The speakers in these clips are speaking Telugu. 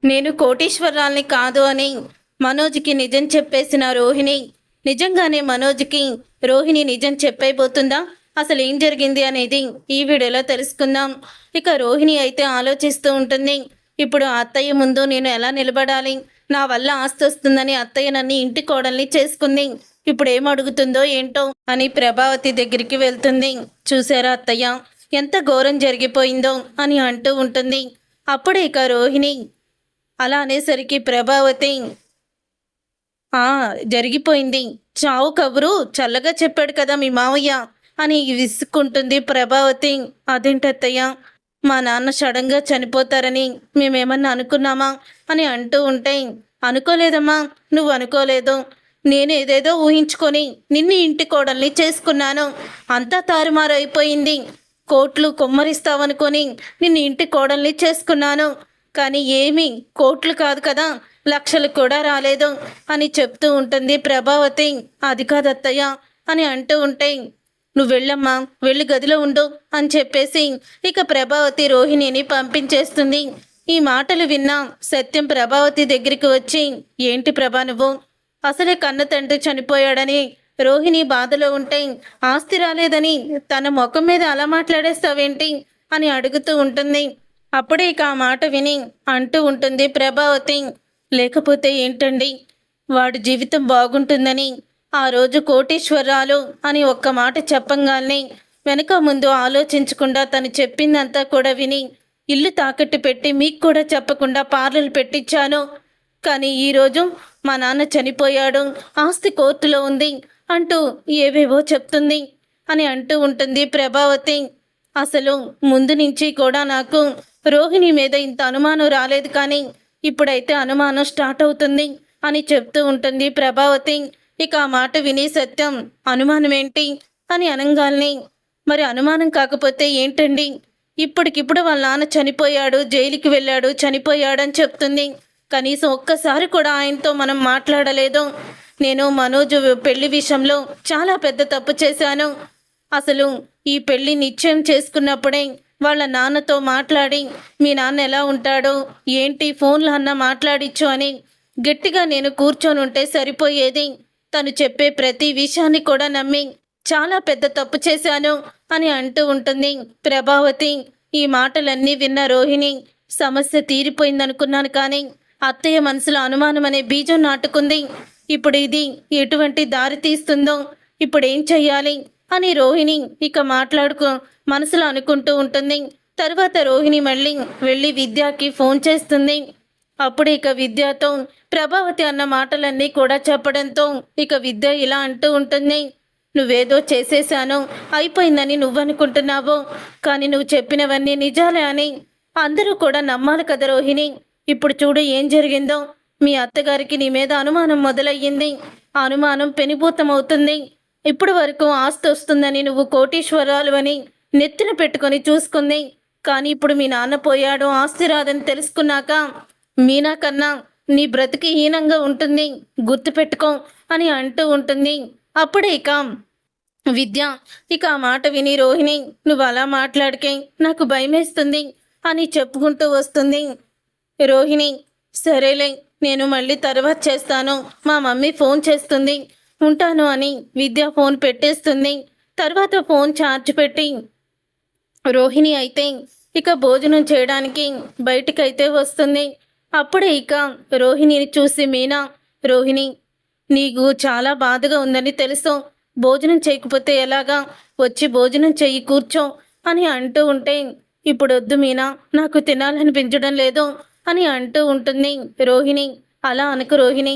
నేను కోటీశ్వరాల్ని కాదు అని మనోజ్కి నిజం చెప్పేసిన రోహిణి నిజంగానే మనోజ్కి రోహిణి నిజం చెప్పైపోతుందా? అసలు ఏం జరిగింది అనేది ఈ వీడియోలో తెలుసుకుందాం. ఇక రోహిణి అయితే ఆలోచిస్తూ ఉంటుంది. ఇప్పుడు అత్తయ్య ముందు నేను ఎలా నిలబడాలి? నా వల్ల ఆస్తి వస్తుందని అత్తయ్య నన్ను ఇంటి కోడల్ని చేసుకుంది. ఇప్పుడు ఏం అడుగుతుందో ఏంటో అని ప్రభావతి దగ్గరికి వెళ్తుంది. చూసారా అత్తయ్య, ఎంత ఘోరం జరిగిపోయిందో అని అంటూ ఉంటుంది. అప్పుడే ఇక రోహిణి అలా అనేసరికి ప్రభావతి జరిగిపోయింది, చావు కబురు చల్లగా చెప్పాడు కదా మీ మావయ్య అని విసుక్కుంటుంది ప్రభావతి. అదేంటత్తయ్య, మా నాన్న సడన్గా చనిపోతారని మేమేమన్నా అనుకున్నామా అని అంటూ ఉంటే, అనుకోలేదమ్మా, నువ్వు అనుకోలేదు, నేను ఏదేదో ఊహించుకొని నిన్ను ఇంటి కోడల్ని చేసుకున్నాను. అంతా తారుమారైపోయింది. కోట్లు కొమ్మరిస్తావనుకొని నిన్ను ఇంటి కోడల్ని చేసుకున్నాను. కానీ ఏమీ కోట్లు కాదు కదా, లక్షలు కూడా రాలేదు అని చెప్తూ ఉంటుంది ప్రభావతి. అది కాదత్తయ్య అని అంటూ ఉంటే, నువ్వు వెళ్ళమ్మా, వెళ్ళి గదిలో ఉండు అని చెప్పేసి ఇక ప్రభావతి రోహిణిని పంపించేస్తుంది. ఈ మాటలు విన్నా సత్యం ప్రభావతి దగ్గరికి వచ్చి, ఏంటి ప్రభా, నువ్వు అసలే కన్న తండ్రి చనిపోయాడని రోహిణి బాధలో ఉంటే ఆస్తి రాలేదని తన ముఖం మీద అలా మాట్లాడేస్తావేంటి అని అడుగుతూ ఉంటుంది. అప్పుడే ఇక ఆ మాట విని అంటూ ఉంటుంది ప్రభావతి, లేకపోతే ఏంటండి, వాడి జీవితం బాగుంటుందని ఆ రోజు కోటీశ్వరాలు అని ఒక్క మాట చెప్పంగానే వెనక ముందు ఆలోచించకుండా తను చెప్పిందంతా కూడా విని ఇల్లు తాకట్టు పెట్టి మీకు కూడా చెప్పకుండా పార్లర్ పెట్టించాను. కానీ ఈరోజు మా నాన్న చనిపోయాడు, ఆస్తి కోర్టులో ఉంది అంటూ ఏవేవో చెప్తుంది అని అంటూ ఉంటుంది ప్రభావతి. అసలు ముందు నుంచి కూడా నాకు రోహిణి మీద ఇంత అనుమానం రాలేదు, కానీ ఇప్పుడైతే అనుమానం స్టార్ట్ అవుతుంది అని చెప్తూ ఉంటుంది ప్రభావతి. ఇక ఆ మాట విని సత్యం, అనుమానం ఏంటి అని అనగానే, మరి అనుమానం కాకపోతే ఏంటండి, ఇప్పటికిప్పుడు వాళ్ళ నాన్న చనిపోయాడు, జైలుకి వెళ్ళాడు, చనిపోయాడని చెప్తుంది. కనీసం ఒక్కసారి కూడా ఆయనతో మనం మాట్లాడలేదు. నేను మనోజ్ పెళ్లి విషయంలో చాలా పెద్ద తప్పు చేశాను. అసలు ఈ పెళ్లి నిశ్చయం చేసుకున్నప్పుడే వాళ్ళ నాన్నతో మాట్లాడి మీ నాన్న ఎలా ఉంటాడో ఏంటి ఫోన్లో అన్నా మాట్లాడిచ్చు అని గట్టిగా నేను కూర్చొని ఉంటే సరిపోయేది. తను చెప్పే ప్రతి విషయాన్ని కూడా నమ్మి చాలా పెద్ద తప్పు చేశాను అని అంటూ ఉంటుంది ప్రభావతి. ఈ మాటలన్నీ విన్న రోహిణి, సమస్య తీరిపోయిందనుకున్నాను, కానీ అత్తయ్య మనసులో అనుమానం అనే బీజం నాటుకుంది. ఇప్పుడు ఇది ఎటువంటి దారి తీస్తుందో, ఇప్పుడు ఏం చెయ్యాలి అని రోహిణి ఇక మనసులో అనుకుంటూ ఉంటుంది. తర్వాత రోహిణి మళ్ళీ వెళ్ళి విద్యకి ఫోన్ చేస్తుంది. అప్పుడు ఇక విద్యతో ప్రభావతి అన్న మాటలన్నీ కూడా చెప్పడంతో ఇక విద్య ఇలా అంటూ ఉంటుంది, నువ్వేదో చేసేశాను అయిపోయిందని నువ్వనుకుంటున్నావు, కానీ నువ్వు చెప్పినవన్నీ నిజాలే అని అందరూ కూడా నమ్మాలి కదా రోహిణి. ఇప్పుడు చూడు ఏం జరిగిందో, మీ అత్తగారికి నీ మీద అనుమానం మొదలయ్యింది. ఆ అనుమానం పెనుభూతమవుతుంది. ఇప్పటి వరకు ఆస్తి వస్తుందని నువ్వు కోటీశ్వరాలు అని నెత్తిన పెట్టుకొని చూసుకుంది. కానీ ఇప్పుడు మీ నాన్న పోయాడు, ఆస్తి రాదని తెలుసుకున్నాక మీనా కన్నా నీ బ్రతికి హీనంగా ఉంటుంది, గుర్తుపెట్టుకో అని అంటూ ఉంటుంది. అప్పుడే ఇక విద్య ఇక ఆ మాట విని, రోహిణి నువ్వు అలా మాట్లాడికే నాకు భయమేస్తుంది అని చెప్పుకుంటూ వస్తుంది. రోహిణి, సరేలే, నేను మళ్ళీ తర్వాత చేస్తాను, మా మమ్మీ ఫోన్ చేస్తుంది, ఉంటాను అని విద్య ఫోన్ పెట్టేస్తుంది. తర్వాత ఫోన్ ఛార్జ్ పెట్టి రోహిణి అయితే ఇక భోజనం చేయడానికి బయటికైతే వస్తుంది. అప్పుడే ఇక రోహిణిని చూసి మీనా, రోహిణి నీకు చాలా బాధగా ఉందని తెలుసు, భోజనం చేయకపోతే ఎలాగా, వచ్చి భోజనం చెయ్యి, కూర్చో అని అంటూ ఉంటే, ఇప్పుడు వద్దు మీనా, నాకు తినాలనిపించడం లేదు అని అంటూ ఉంటుంది రోహిణి. అలా అనకు రోహిణి,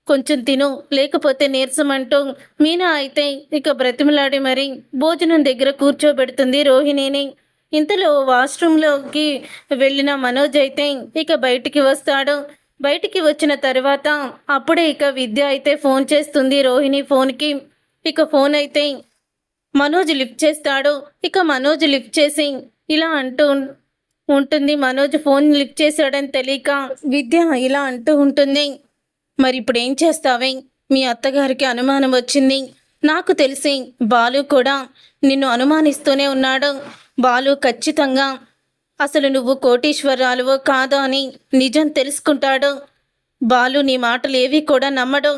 కొంచెం తిను, లేకపోతే నీరసం అంటూ మీనా అయితే ఇక బ్రతిమలాడి మరి భోజనం దగ్గర కూర్చోబెడుతుంది రోహిణిని. ఇంతలో వాష్రూమ్లోకి వెళ్ళిన మనోజ్ అయితే ఇక బయటికి వస్తాడు. బయటికి వచ్చిన తర్వాత అప్పుడే ఇక విద్య అయితే ఫోన్ చేస్తుంది రోహిణి ఫోన్కి. ఇక ఫోన్ అయితే మనోజ్ లిఫ్ట్ చేస్తాడు. ఇక మనోజ్ లిఫ్ట్ చేసి ఇలా అంటూ ఉంటుంది, మనోజ్ ఫోన్ లిఫ్ట్ చేశాడని తెలియక విద్య ఇలా అంటూ ఉంటుంది, మరి ఇప్పుడు ఏం చేస్తావే, మీ అత్తగారికి అనుమానం వచ్చింది, నాకు తెలిసి బాలు కూడా నిన్ను అనుమానిస్తూనే ఉన్నాడు, బాలు ఖచ్చితంగా అసలు నువ్వు కోటీశ్వరాలువో కాదో అని నిజం తెలుసుకుంటాడు. బాలు నీ మాటలు ఏవి కూడా నమ్మడు.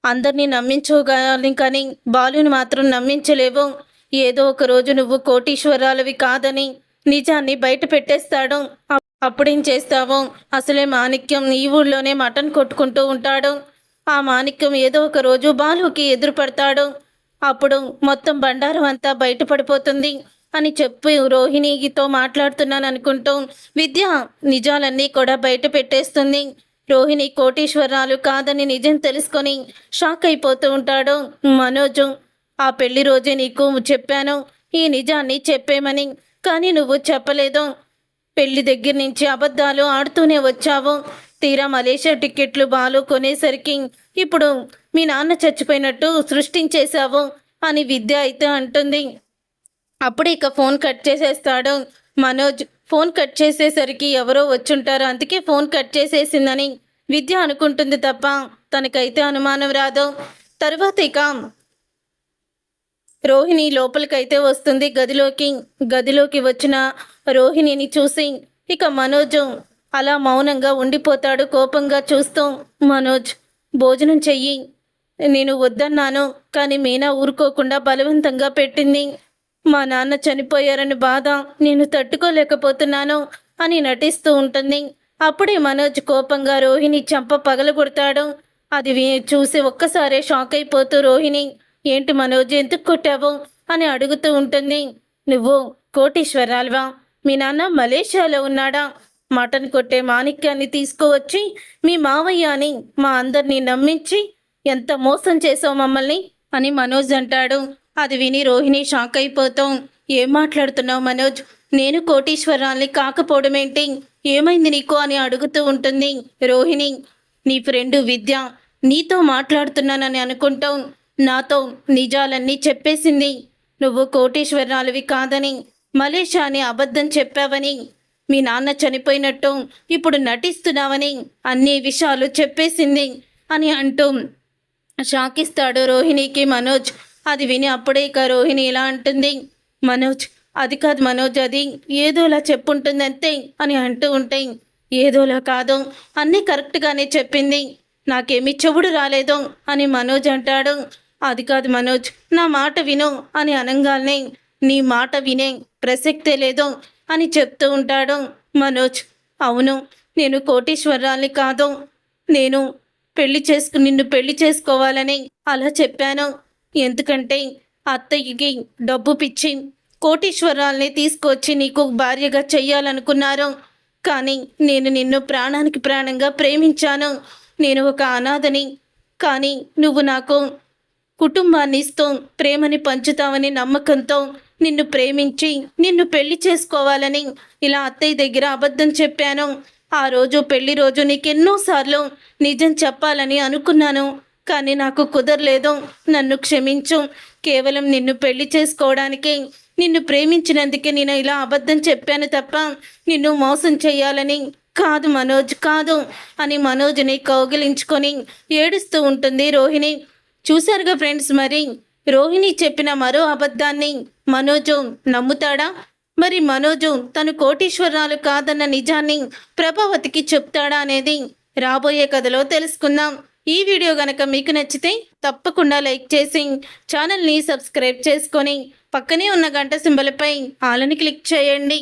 అందరినీ నమ్మించగలని కానీ బాలుని మాత్రం నమ్మించలేవు. ఏదో ఒక రోజు నువ్వు కోటీశ్వరాలవి కాదని నిజాన్ని బయట పెట్టేస్తాడు. అప్పుడేం చేస్తావో? అసలే మాణిక్యం ఈ ఊళ్ళోనే మటన్ కొట్టుకుంటూ ఉంటాడు. ఆ మాణిక్యం ఏదో ఒక రోజు బాలుకి ఎదురుపడతాడు. అప్పుడు మొత్తం బండారం అంతా బయటపడిపోతుంది అని చెప్పి రోహిణితో మాట్లాడుతున్నాను అనుకుంటూ విద్య నిజాలన్నీ కూడా బయట పెట్టేస్తుంది. రోహిణి కోటీశ్వరాలు కాదని నిజం తెలుసుకొని షాక్ అయిపోతూ ఉంటాడు మనోజు. ఆ పెళ్లి రోజే నీకు చెప్పాను ఈ నిజాన్ని చెప్పేమని, కానీ నువ్వు చెప్పలేదు. పెళ్లి దగ్గర నుంచి అబద్ధాలు ఆడుతూనే వచ్చావు. తీరా మలేషియా టికెట్లు బాలు కొనేసరికి ఇప్పుడు మీ నాన్న చచ్చిపోయినట్టు సృష్టించేశావు అని విద్య అయితే అంటుంది. అప్పుడు ఇక ఫోన్ కట్ చేసేస్తాడు మనోజ్. ఫోన్ కట్ చేసేసరికి ఎవరో వచ్చుంటారు, అందుకే ఫోన్ కట్ చేసేసిందని విద్య అనుకుంటుంది తప్ప తనకైతే అనుమానం రాదు. తర్వాత ఇక రోహిణి లోపలికైతే వస్తుంది గదిలోకి వచ్చిన రోహిణిని చూసి ఇక మనోజ్ అలా మౌనంగా ఉండిపోతాడు కోపంగా చూస్తూ. మనోజ్ భోజనం చెయ్యి, నేను వద్దన్నాను కానీ మీనా ఊరుకోకుండా బలవంతంగా పెట్టింది. మా నాన్న చనిపోయారని బాధ నేను తట్టుకోలేకపోతున్నాను అని నటిస్తూ ఉంటుంది. అప్పుడే మనోజ్ కోపంగా రోహిణి చెంప పగలగొడతాడు. అది చూసి ఒక్కసారే షాక్ అయిపోతూ రోహిణి ఏంటి మనోజ్ ఎందుకు కొట్టావు అని అడుగుతూ ఉంటుంది. నువ్వు కోటీశ్వరాల్వా? మీ నాన్న మలేషియాలో ఉన్నాడా? మటన్ కొట్టే మాణిక్యాన్ని తీసుకువచ్చి మీ మావయ్య అని మా అందరినీ నమ్మించి ఎంత మోసం చేసావు మమ్మల్ని అని మనోజ్ అంటాడు. అది విని రోహిణి షాక్ అయిపోతాం. ఏం మాట్లాడుతున్నావు మనోజ్? నేను కోటీశ్వరాల్ని కాకపోవడం ఏంటి? ఏమైంది నీకు అని అడుగుతూ ఉంటుంది రోహిణి. నీ ఫ్రెండు విద్య నీతో మాట్లాడుతున్నానని అనుకుంటావు, నాతో నిజాలన్నీ చెప్పేసింది. నువ్వు కోటీశ్వరాలవి కాదని, మలేషియాని అబద్ధం చెప్పావని, మీ నాన్న చనిపోయినట్టు ఇప్పుడు నటిస్తున్నావని అన్ని విషయాలు చెప్పేసింది అని అంటూ షాకిస్తాడు రోహిణికి మనోజ్. అది విని అప్పుడే ఇక రోహిణి ఇలా అంటుంది. మనోజ్ అది కాదు మనోజ్, అది ఏదోలా చెప్పుంటుంది అంతే అని అంటూ ఉంటాయి. ఏదోలా కాదు, అన్నీ కరెక్ట్గానే చెప్పింది, నాకేమీ చెవుడు రాలేదు అని మనోజ్ అంటాడు. అది కాదు మనోజ్, నా మాట విను అని అనగానే నీ మాట వినే ప్రసక్తే లేదు అని చెప్తూ ఉంటాడు మనోజ్. అవును, నేను కోటీశ్వరాల్ని కాదు, నేను నిన్ను పెళ్లి చేసుకోవాలని అలా చెప్పాను. ఎందుకంటే అత్తయ్యకి డబ్బు పిచ్చి కోటీశ్వరాల్ని తీసుకొచ్చి నీకు భార్యగా చెయ్యాలనుకున్నారు. కానీ నేను నిన్ను ప్రాణానికి ప్రాణంగా ప్రేమించాను. నేను ఒక అనాథని, కానీ నువ్వు నాకు కుటుంబాన్ని ఇస్తూ ప్రేమని పంచుతావని నమ్మకంతో నిన్ను ప్రేమించి నిన్ను పెళ్లి చేసుకోవాలని ఇలా అత్తయ్య దగ్గర అబద్ధం చెప్పాను. ఆ రోజు పెళ్లి రోజు నీకెన్నోసార్లు నిజం చెప్పాలని అనుకున్నాను, కానీ నాకు కుదరలేదు. నన్ను క్షమించు. కేవలం నిన్ను పెళ్లి చేసుకోవడానికి, నిన్ను ప్రేమించినందుకే నేను ఇలా అబద్ధం చెప్పాను తప్ప నిన్ను మోసం చేయాలని కాదు మనోజ్, కాదు అని మనోజ్ని కౌగిలించుకొని ఏడుస్తూ ఉంటుంది రోహిణి. చూశారుగా ఫ్రెండ్స్, మరి రోహిణి చెప్పిన మరో అబద్ధాన్ని మనోజు నమ్ముతాడా? మరి మనోజు తను కోటీశ్వరాలు కాదన్న నిజాన్ని ప్రభావతికి చెప్తాడా అనేది రాబోయే కథలో తెలుసుకుందాం. ఈ వీడియో గనక మీకు నచ్చితే తప్పకుండా లైక్ చేసి ఛానల్ని సబ్స్క్రైబ్ చేసుకొని పక్కనే ఉన్న గంట సింబల్పై ఆలని క్లిక్ చేయండి.